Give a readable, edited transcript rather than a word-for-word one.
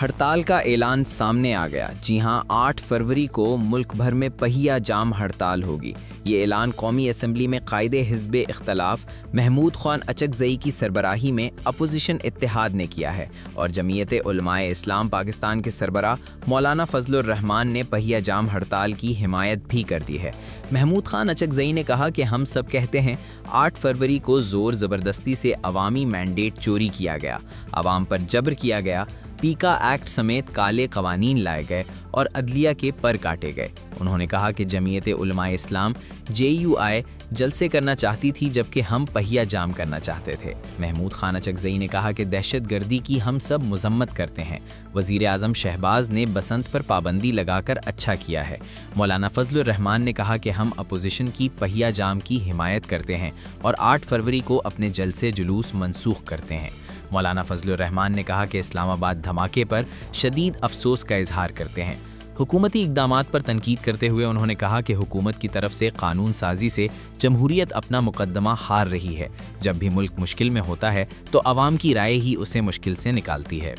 हड़ताल का ऐलान सामने आ गया। जी हां, 8 फरवरी को मुल्क भर में पहिया जाम हड़ताल होगी। ये ऐलान कौमी असम्बली में कायदे हिज़्ब इख्तलाफ महमूद खान अचकज़ई की सरबराही में अपोजिशन इत्तेहाद ने किया है और जमीयत उलमाए इस्लाम पाकिस्तान के सरबराह मौलाना फजलुर रहमान ने पहिया जाम हड़ताल की हिमायत भी कर दी है। महमूद खान अचकज़ई ने कहा कि हम सब कहते हैं 8 फरवरी को ज़ोर ज़बरदस्ती से अवामी मैंडेट चोरी किया गया, अवाम पर जबर किया गया, पीका एक्ट समेत काले कवानीन लाए गए और अदलिया के पर काटे गए। उन्होंने कहा कि जमीयत उलमाए इस्लाम JUI जलसे करना चाहती थी जबकि हम पहिया जाम करना चाहते थे। महमूद खान अचकज़ई ने कहा कि दहशत गर्दी की हम सब मजम्मत करते हैं। वज़ीर आज़म शहबाज ने बसंत पर पाबंदी लगाकर अच्छा किया है। मौलाना फजलुर रहमान ने कहा कि हम अपोजिशन की पहिया जाम की हिमायत करते हैं और 8 फरवरी को अपने जलसे जुलूस मनसूख करते हैं। मौलाना फजलुर रहमान ने कहा कि इस्लामाबाद धमाके पर शदीद अफसोस का इजहार करते हैं। हुकूमती इक़दामात पर तनकीद करते हुए उन्होंने कहा कि हुकूमत की तरफ से कानून साजी से जमहूरियत अपना मुकदमा हार रही है। जब भी मुल्क मुश्किल में होता है तो अवाम की राय ही उसे मुश्किल से निकालती है।